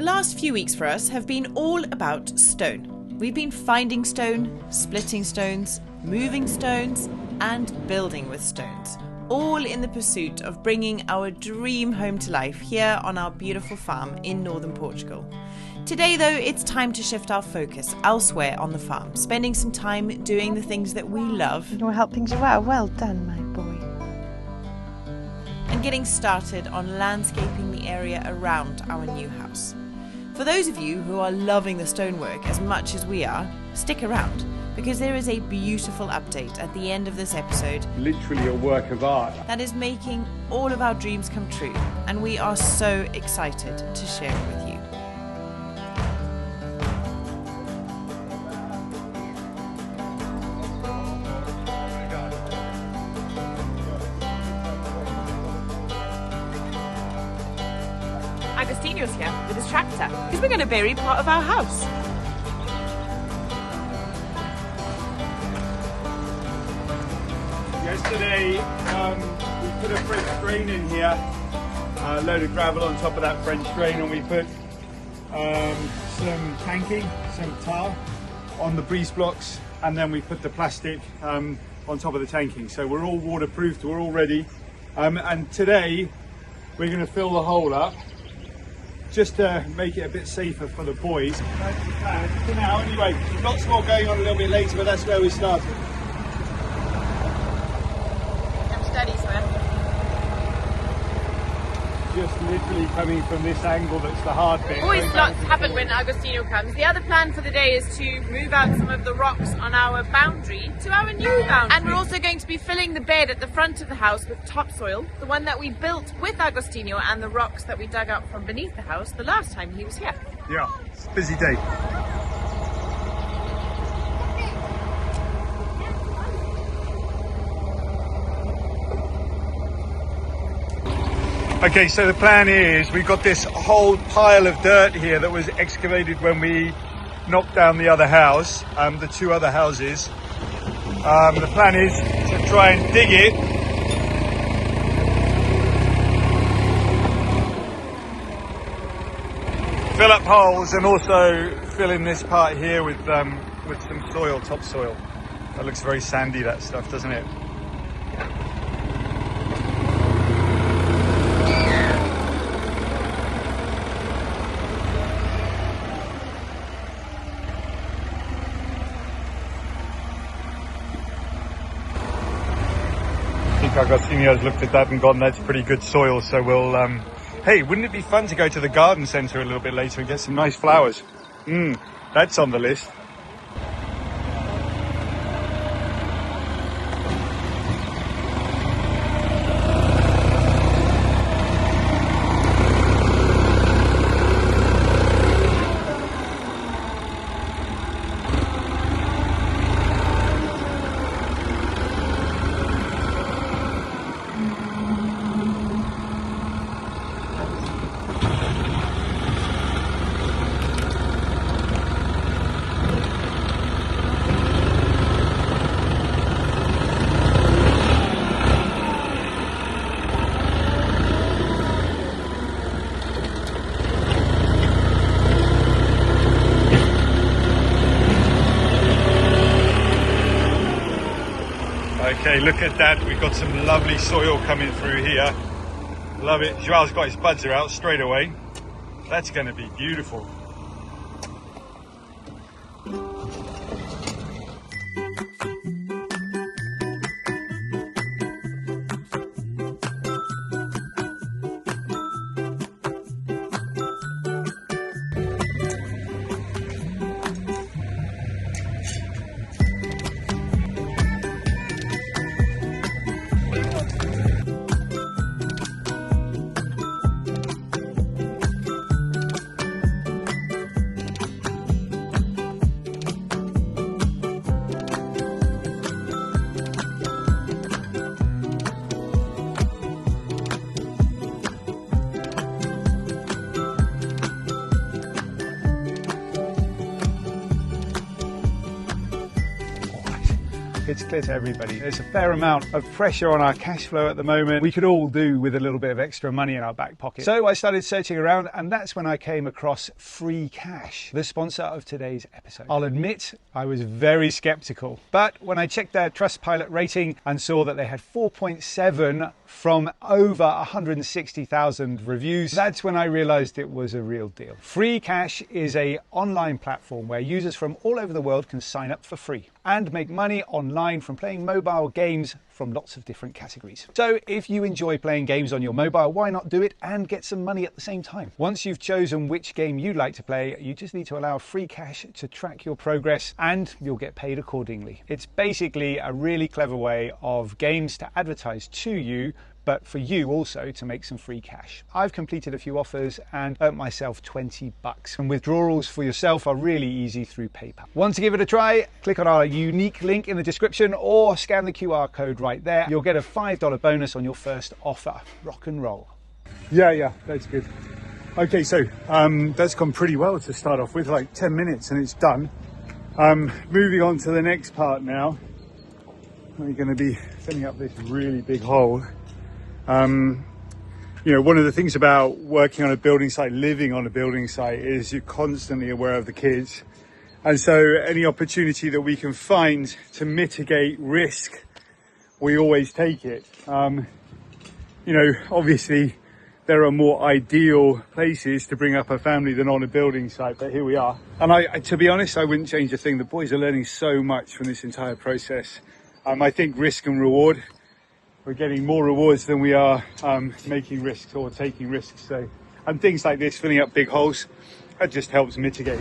The last few weeks for us have been all about stone. We've been finding stone, splitting stones, moving stones, and building with stones, all in the pursuit of bringing our dream home to life here on our beautiful farm in Northern Portugal. Today, though, it's time to shift our focus elsewhere on the farm, spending some time doing the things that we love. You'll help things well. Well done, my boy. And getting started on landscaping the area around our new house. For those of you who are loving the stonework as much as we are, stick around, because there is a beautiful update at the end of this episode. Literally a work of art. That is making all of our dreams come true, and we are so excited to share it with you. Agostinho's here with his tractor, because we're going to bury part of our house. Yesterday we put a French drain in here, a load of gravel on top of that French drain, and we put some tanking, some tar on the breeze blocks, and then we put the plastic on top of the tanking. So we're all waterproofed, we're all ready, and today we're going to fill the hole up just to make it a bit safer for the boys. That's the plan for now anyway. Lots more going on a little bit later, but that's where we started. Just literally coming from this angle, that's the hard bit. Always lots happen when Agostinho comes. The other plan for the day is to move out some of the rocks on our boundary to our new boundary. And we're also going to be filling the bed at the front of the house with topsoil, the one that we built with Agostinho, and the rocks that we dug up from beneath the house the last time he was here. Yeah, it's a busy day. Okay, so the plan is we've got this whole pile of dirt here that was excavated when we knocked down the other house, the two other houses. The plan is to try and dig it, fill up holes, and also fill in this part here with some soil, topsoil. That looks very sandy, that stuff, doesn't it? Agostinho's looked at that and gone, that's pretty good soil, so we'll hey, wouldn't it be fun to go to the garden centre a little bit later and get some nice flowers? That's on the list. Okay, look at that, we've got some lovely soil coming through here. Love it. Joao's got his buzzer out straight away. That's going to be beautiful. it's clear to everybody. There's a fair amount of pressure on our cash flow at the moment. We could all do with a little bit of extra money in our back pocket. So I started searching around, and that's when I came across Free Cash, the sponsor of today's episode. I'll admit I was very skeptical, but when I checked their Trustpilot rating and saw that they had 4.7 from over 160,000 reviews, that's when I realized it was a real deal. Free Cash is an online platform where users from all over the world can sign up for free and make money online from playing mobile games from lots of different categories. So if you enjoy playing games on your mobile, why not do it and get some money at the same time? Once you've chosen which game you'd like to play, you just need to allow Free Cash to track your progress and you'll get paid accordingly. It's basically a really clever way of games to advertise to you, but for you also to make some free cash. I've completed a few offers and earned myself $20, and withdrawals for yourself are really easy through PayPal. Want to give it a try? Click on our unique link in the description or scan the QR code right there. You'll get a $5 bonus on your first offer. Rock and roll. Yeah, that's good. Okay, so that's gone pretty well to start off with, like 10 minutes and it's done. Moving on to the next part now. We're going to be filling up this really big hole. You know, one of the things about working on a building site, living on a building site, is you're constantly aware of the kids. And so any opportunity that we can find to mitigate risk, we always take it. You know, obviously there are more ideal places to bring up a family than on a building site, but here we are. And to be honest, I wouldn't change a thing. The boys are learning so much from this entire process. I think risk and reward, we're getting more rewards than we are making risks or taking risks. So, and things like this, filling up big holes, that just helps mitigate.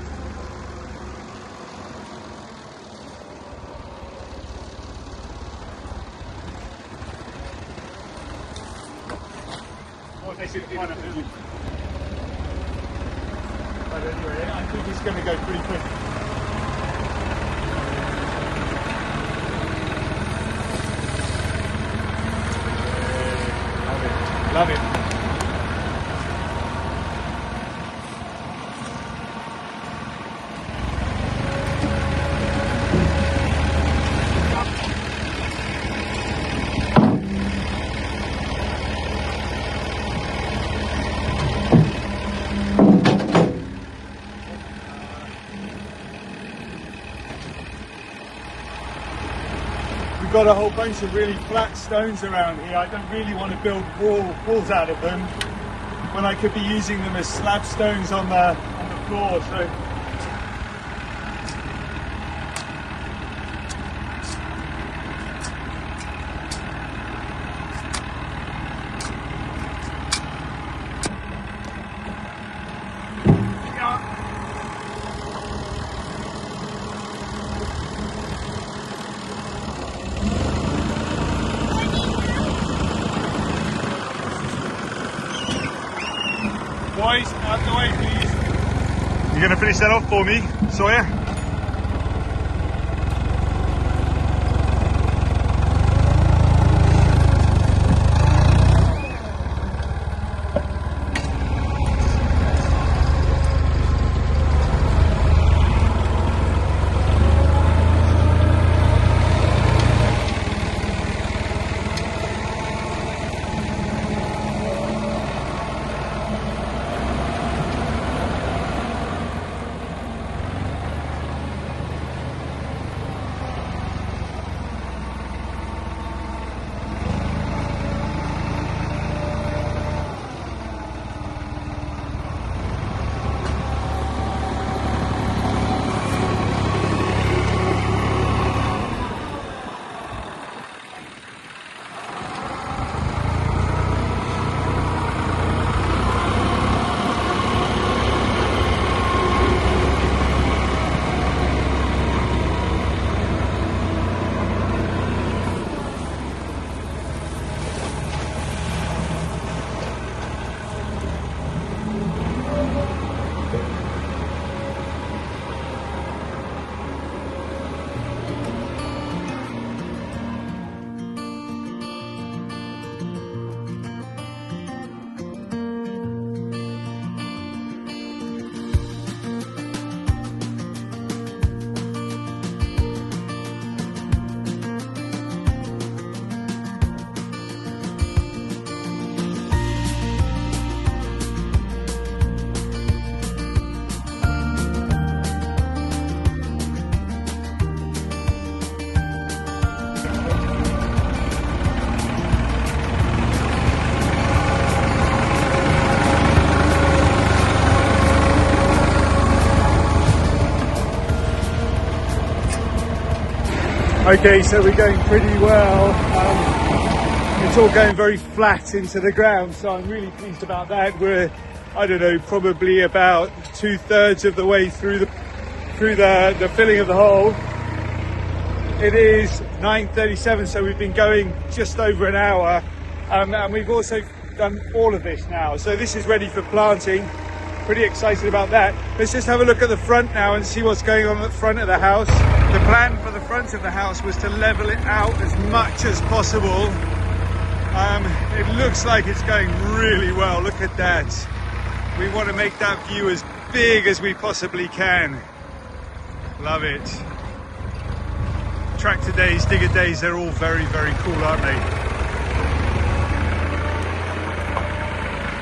But anyway, I think it's going to go pretty quick. Love it. We've got a whole bunch of really flat stones around here. I don't really want to build walls out of them when I could be using them as slab stones on the floor. So boys, out the way, please. You're going to finish that off for me, Sawyer? Okay, so we're going pretty well. It's all going very flat into the ground, so I'm really pleased about that. We're, I don't know, probably about 2/3 of the way through the filling of the hole. It is 9:37, so we've been going just over an hour, and we've also done all of this now. So this is ready for planting. Pretty excited about that. Let's just have a look at the front now and see what's going on at the front of the house. The plan for the front of the house was to level it out as much as possible. It looks like it's going really well. Look at that. We want to make that view as big as we possibly can. Love it. Tractor days, digger days, they're all very, very cool, aren't they?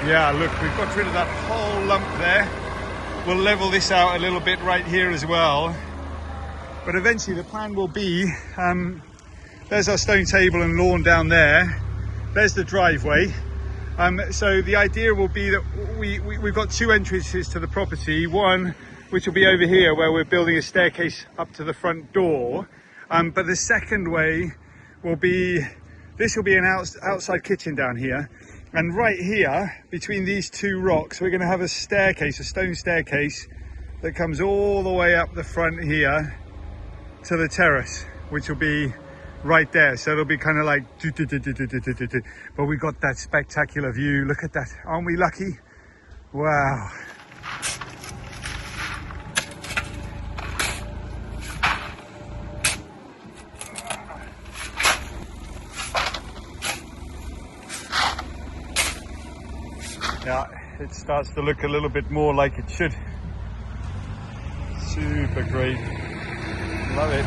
Yeah, look, we've got rid of that whole lump there. We'll level this out a little bit right here as well. But eventually the plan will be, there's our stone table and lawn down there. There's the driveway. So the idea will be that we've got two entrances to the property. One, which will be over here where we're building a staircase up to the front door. But the second way will be, this will be an outside kitchen down here. And right here, between these two rocks, we're going to have a staircase, a stone staircase that comes all the way up the front here to the terrace, which will be right there. So it'll be kind of like, but we've got that spectacular view. Look at that. Aren't we lucky? Wow. Yeah, it starts to look a little bit more like it should. Super great. Love it.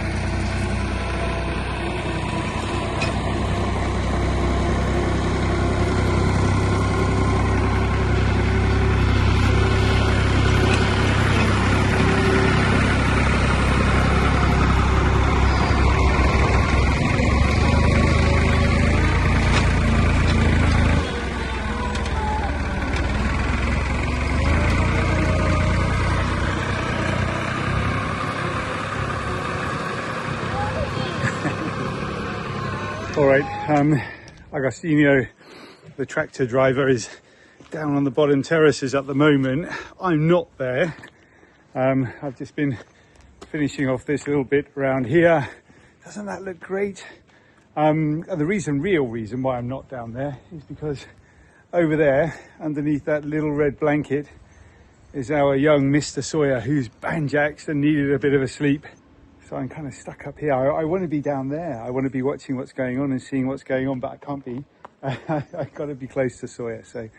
All right, Agostinho, the tractor driver, is down on the bottom terraces at the moment. I'm not there. I've just been finishing off this little bit around here. Doesn't that look great? And the real reason why I'm not down there is because over there, underneath that little red blanket, is our young Mr. Sawyer, who's banjaxed and needed a bit of a sleep. So I'm kind of stuck up here. I want to be down there. I want to be watching what's going on and seeing what's going on, but I can't be. I've got to be close to Sawyer. So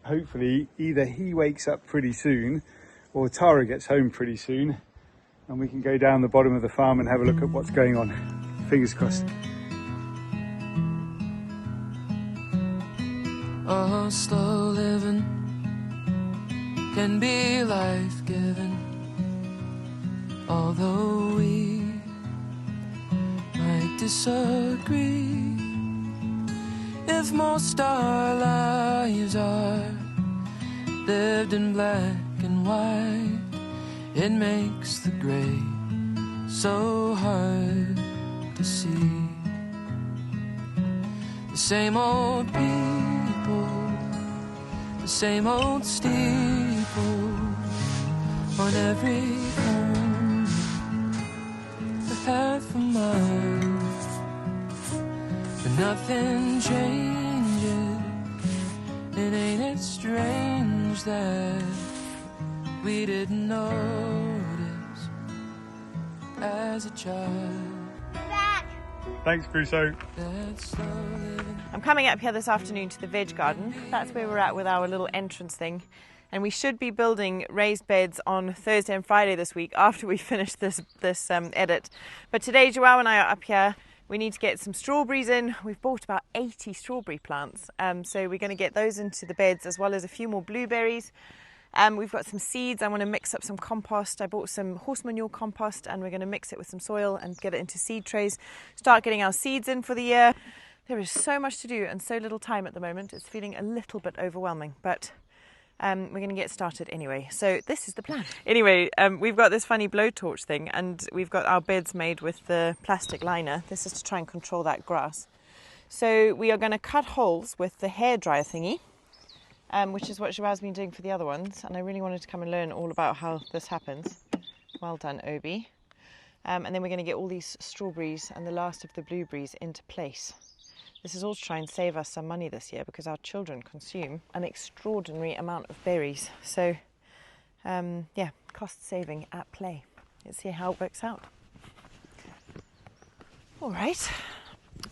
hopefully either he wakes up pretty soon or Tara gets home pretty soon and we can go down the bottom of the farm and have a look at what's going on. Fingers crossed. Oh, slow living can be life-giving. Although we might disagree, if most our lives are lived in black and white, it makes the gray so hard to see. The same old people, the same old steeple on every corner. Half a mile, but nothing changes. And ain't it strange that we didn't notice as a child? Thanks, Crusoe. I'm coming up here this afternoon to the veg garden. That's where we're at with our little entrance thing. And we should be building raised beds on Thursday and Friday this week after we finish this edit. But today, Joao and I are up here. We need to get some strawberries in. We've bought about 80 strawberry plants. So we're going to get those into the beds as well as a few more blueberries. We've got some seeds. I want to mix up some compost. I bought some horse manure compost and we're going to mix it with some soil and get it into seed trays. Start getting our seeds in for the year. There is so much to do and so little time at the moment. It's feeling a little bit overwhelming, but We're going to get started anyway. So this is the plan. Anyway, we've got this funny blowtorch thing, and we've got our beds made with the plastic liner. This is to try and control that grass. So we are going to cut holes with the hairdryer thingy, which is what Joao's been doing for the other ones. And I really wanted to come and learn all about how this happens. Well done, Obi. And then we're going to get all these strawberries and the last of the blueberries into place. This is all to try and save us some money this year because our children consume an extraordinary amount of berries. So, yeah, cost saving at play. Let's see how it works out. All right.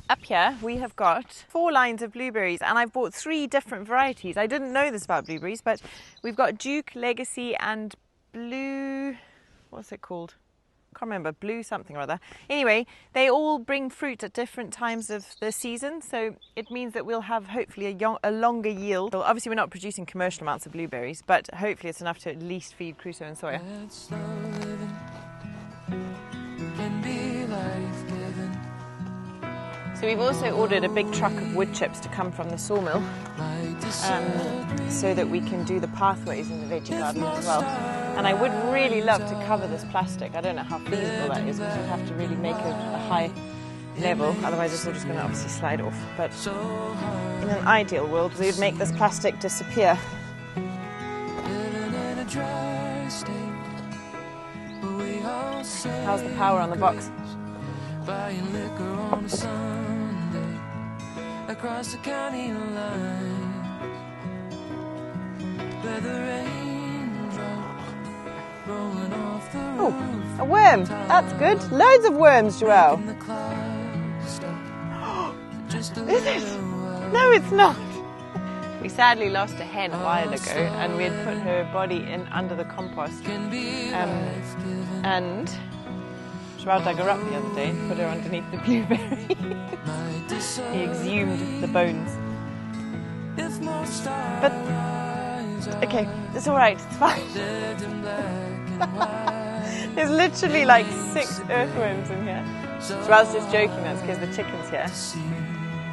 Up here we have got 4 lines of blueberries, and I've bought 3 different varieties. I didn't know this about blueberries, but we've got Duke, Legacy and Blue... what's it called? Can't remember, blue something or other. Anyway, they all bring fruit at different times of the season, so it means that we'll have hopefully a longer yield. Well, obviously we're not producing commercial amounts of blueberries, but hopefully it's enough to at least feed Crusoe and Sawyer. So we've also ordered a big truck of wood chips to come from the sawmill, so that we can do the pathways in the veggie garden as well. And I would really love to cover this plastic. I don't know how feasible that is because you'd have to really make a high level, otherwise it's all just going to obviously slide off. But in an ideal world, we would make this plastic disappear. How's the power on the box? Buying liquor on a Sunday across the county line, where the raindrops rolling off the roof. Oh, a worm! That's good. Loads of worms, Joelle. Is it? No, it's not. We sadly lost a hen a while ago, and we had put her body in under the compost. And Joao dug her up the other day and put her underneath the blueberry. He exhumed the bones. But, okay, it's alright, it's fine. There's literally like 6 earthworms in here. Joao's just joking, that's because the chicken's here.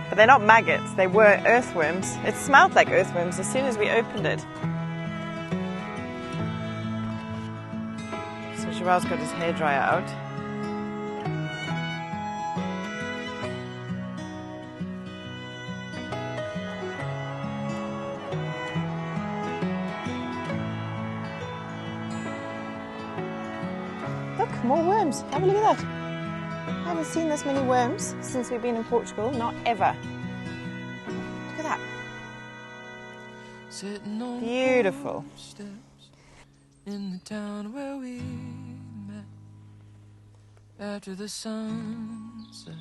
But they're not maggots, they were earthworms. It smelled like earthworms as soon as we opened it. So Joao's got his hairdryer out. Look, more worms. Have a look at that. I haven't seen this many worms since we've been in Portugal. Not ever. Look at that. Beautiful. In the town where we met, after the sun sets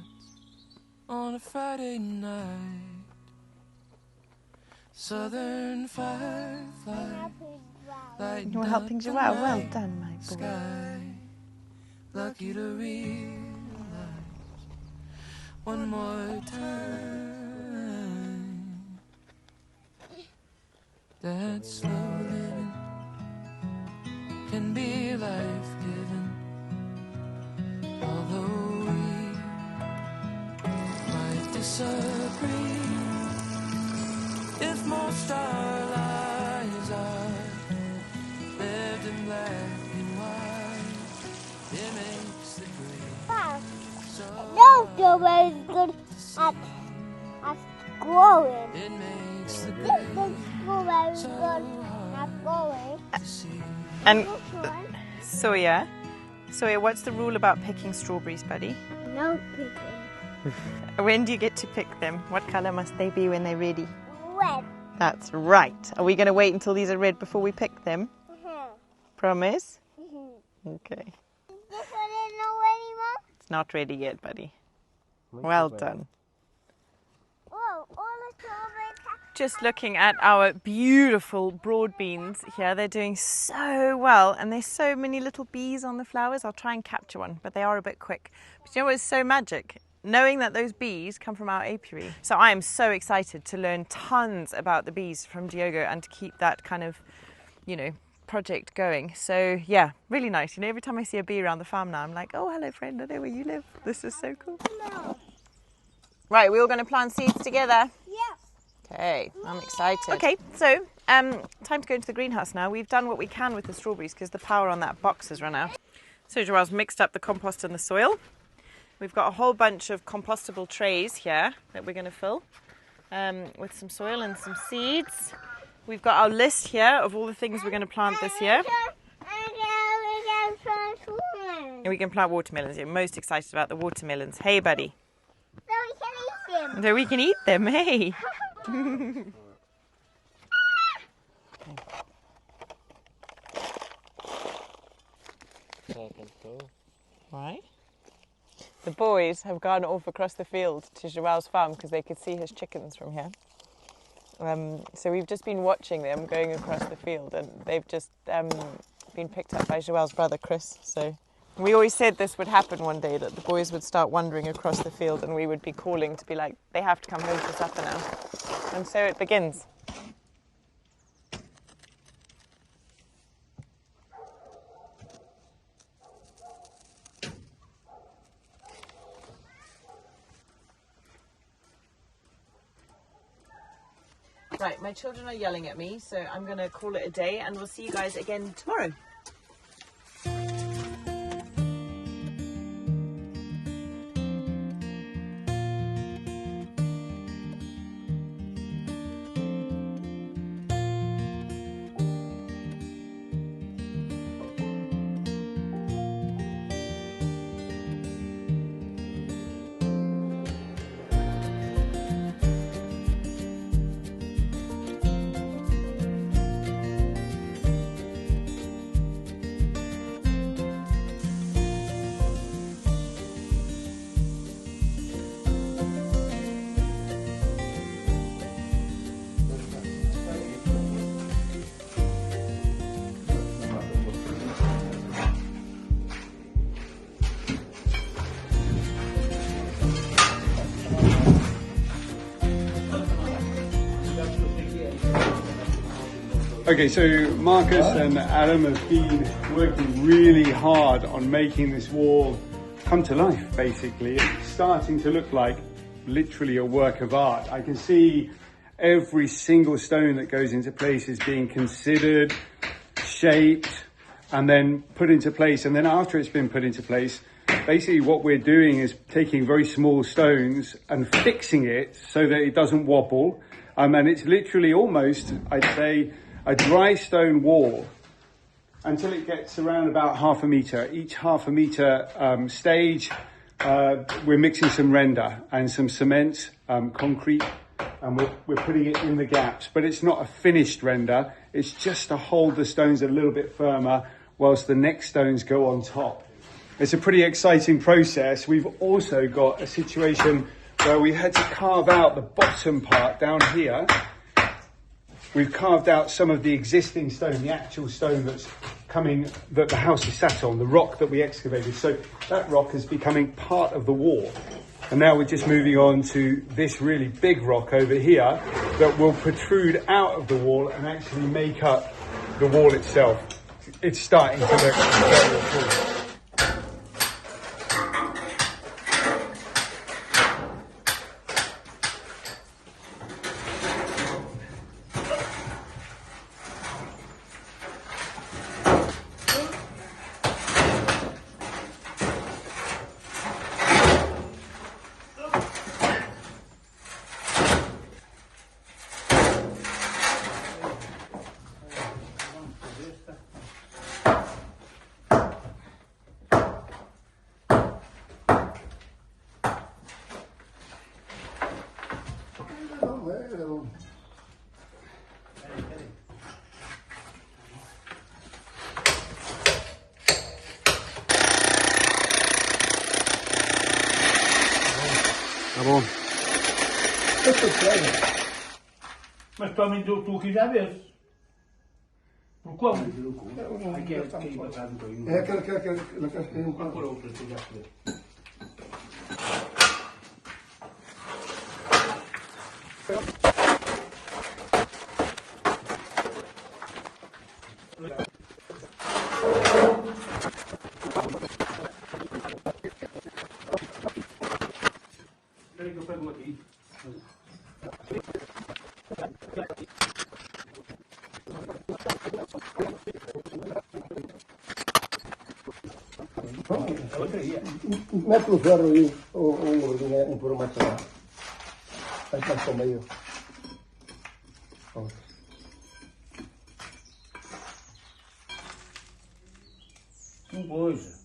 on a Friday night, Southern firefly. You're helping Joao. Well done, my boy. Lucky to realize one more time that slow living can be life-giving, although we might disagree. If most our lives are lived in black and white, it makes the gray. No, you're very good at growing. It makes the This is very good at growing. And Sawyer, what's the rule about picking strawberries, buddy? No picking. When do you get to pick them? What colour must they be when they're ready? Red. That's right. Are we going to wait until these are red before we pick them? Promise? Okay. This one is not ready, Mom? It's not ready yet, buddy. Well done. Whoa, all the strawberries. Just looking at our beautiful broad beans here. They're doing so well, and there's so many little bees on the flowers. I'll try and capture one, but they are a bit quick. But you know what's so magic? Knowing that those bees come from our apiary. So I am so excited to learn tons about the bees from Diogo and to keep that kind of, project going. So yeah, really nice. Every time I see a bee around the farm now, I'm like, oh, hello friend, I know where you live. This is so cool. Right, we're all going to plant seeds together. Yes. Okay, I'm excited. Okay, so time to go into the greenhouse now. We've done what we can with the strawberries because the power on that box has run out. So Joelle's mixed up the compost and the soil. We've got a whole bunch of compostable trays here that we're going to fill with some soil and some seeds. We've got our list here of all the things we're going to plant this year. And we can plant watermelons. You're most excited about the watermelons. Hey, buddy. So we can eat them. So we can eat them, hey. Right. The boys have gone off across the field to Joelle's farm because they could see his chickens from here. So we've just been watching them going across the field, and they've just been picked up by Joelle's brother Chris. So we always said this would happen one day, that the boys would start wandering across the field and we would be calling to be like, they have to come home for supper now. And so it begins. Right, my children are yelling at me, so I'm going to call it a day, and we'll see you guys again tomorrow. Okay, so Marcus and Adam have been working really hard on making this wall come to life, basically. It's starting to look like literally a work of art. I can see every single stone that goes into place is being considered, shaped, and then put into place. And then after it's been put into place, basically what we're doing is taking very small stones and fixing it so that it doesn't wobble. And it's literally almost, I'd say, a dry stone wall until it gets around about half a metre. Each half a metre stage, we're mixing some render and some cement, concrete, and we're putting it in the gaps. But it's not a finished render, it's just to hold the stones a little bit firmer whilst the next stones go on top. It's a pretty exciting process. We've also got a situation where we had to carve out the bottom part down here. We've carved out some of the existing stone, the actual stone that's coming, that the house is sat on, the rock that we excavated. So that rock is becoming part of the wall. And now we're just moving on to this really big rock over here that will protrude out of the wall and actually make up the wall itself. It's starting to look very cool. Mas também tu que já vês. Por como? É aquele por outro, tu já vês. Espera que eu pego aqui. Mete o ferro aí, um por uma tela. Vai passar meio. Não coisa.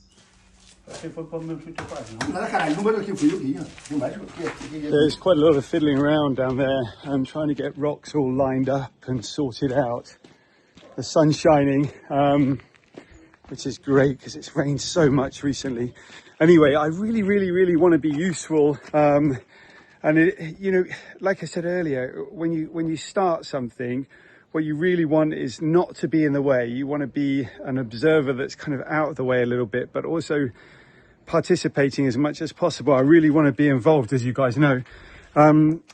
Você foi para o mesmo sítio quase, não? Nada, caralho, não vai aqui, fui eu aqui, ó. Tem mais aqui. There's quite a lot of fiddling around down there. I'm trying to get rocks all lined up and sorted out. The sun's shining, which is great because it's rained so much recently. Anyway, I really want to be useful. And it, you know, like I said earlier, when you start something, what you really want is not to be in the way. You want to be an observer that's kind of out of the way a little bit, but also participating as much as possible. I really want to be involved, as you guys know.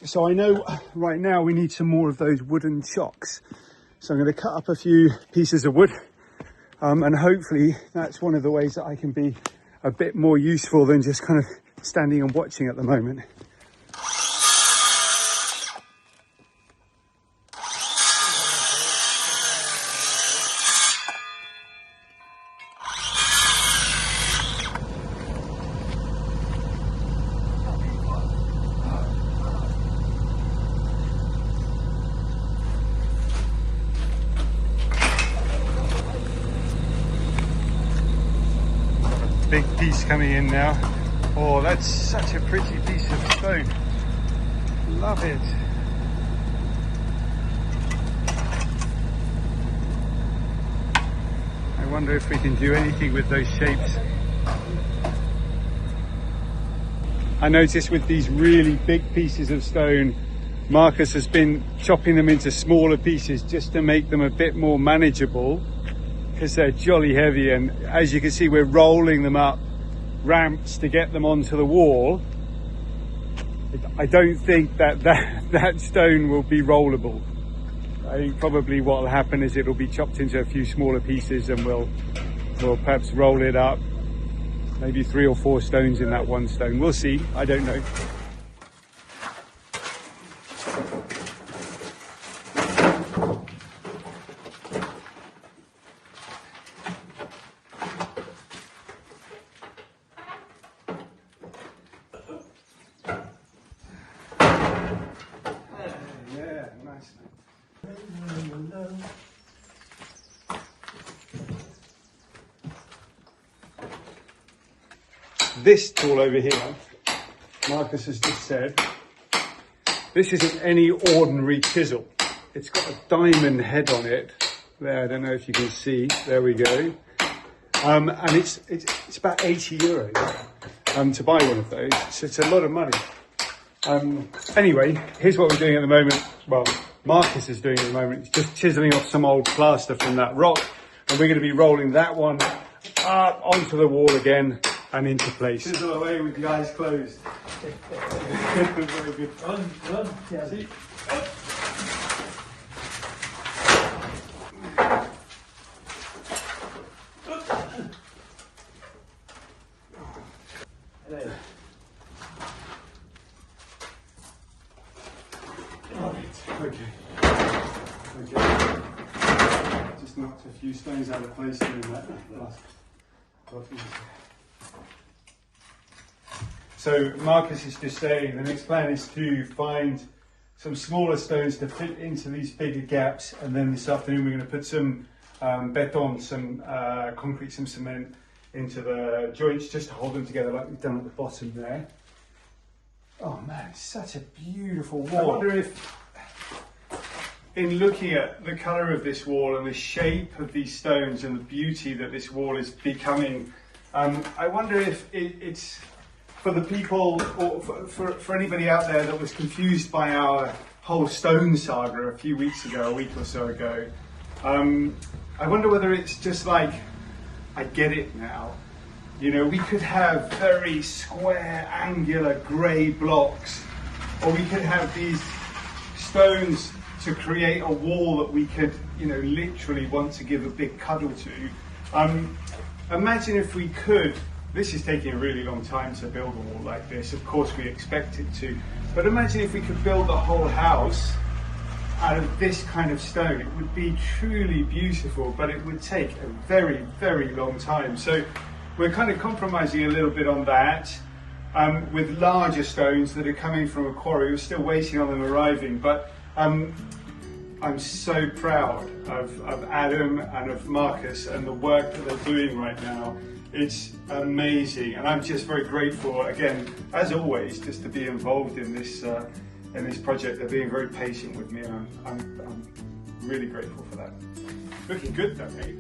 So I know right now we need some more of those wooden chocks. So I'm going to cut up a few pieces of wood, and hopefully that's one of the ways that I can be a bit more useful than just kind of standing and watching at the moment. Big piece coming in now. Oh, that's such a pretty piece of stone. Love it. I wonder if we can do anything with those shapes. I noticed with these really big pieces of stone, Marcus has been chopping them into smaller pieces just to make them a bit more manageable, because they're jolly heavy, and as you can see we're rolling them up ramps to get them onto the wall. I don't think that stone will be rollable. I think probably what will happen is it'll be chopped into a few smaller pieces, and we'll perhaps roll it up, maybe 3 or 4 stones in that one stone. We'll see, I don't know. This tool over here, Marcus has just said, this isn't any ordinary chisel. It's got a diamond head on it. There, I don't know if you can see. There we go. And it's about 80 euros to buy one of those. So it's a lot of money. Anyway, here's what we're doing at the moment. Well, Marcus is doing at the moment. He's just chiseling off some old plaster from that rock, and we're going to be rolling that one up onto the wall again and into place. Chisel away with the eyes closed. Very good. Yeah. See? Okay. Just knocked a few stones out of place doing that. So Marcus is just saying the next plan is to find some smaller stones to fit into these bigger gaps, and then this afternoon we're going to put some beton, some concrete, some cement into the joints just to hold them together like we've done at the bottom there. Oh man, it's such a beautiful wall. I wonder if, in looking at the colour of this wall and the shape of these stones and the beauty that this wall is becoming, I wonder if it's for the people, or for anybody out there that was confused by our whole stone saga a few weeks ago, a week or so ago. I wonder whether it's just like, I get it now. You know, we could have very square, angular, grey blocks, or we could have these stones to create a wall that we could, you know, literally want to give a big cuddle to. Imagine if we could. This is taking a really long time to build a wall like this. Of course we expect it to, but imagine if we could build the whole house out of this kind of stone. It would be truly beautiful, but it would take a very, very long time. So we're kind of compromising a little bit on that with larger stones that are coming from a quarry. We're still waiting on them arriving, but I'm so proud of Adam and of Marcus and the work that they're doing right now. It's amazing, and I'm just very grateful, again, as always, just to be involved in this project. They're being very patient with me, and I'm really grateful for that. Looking good though, mate.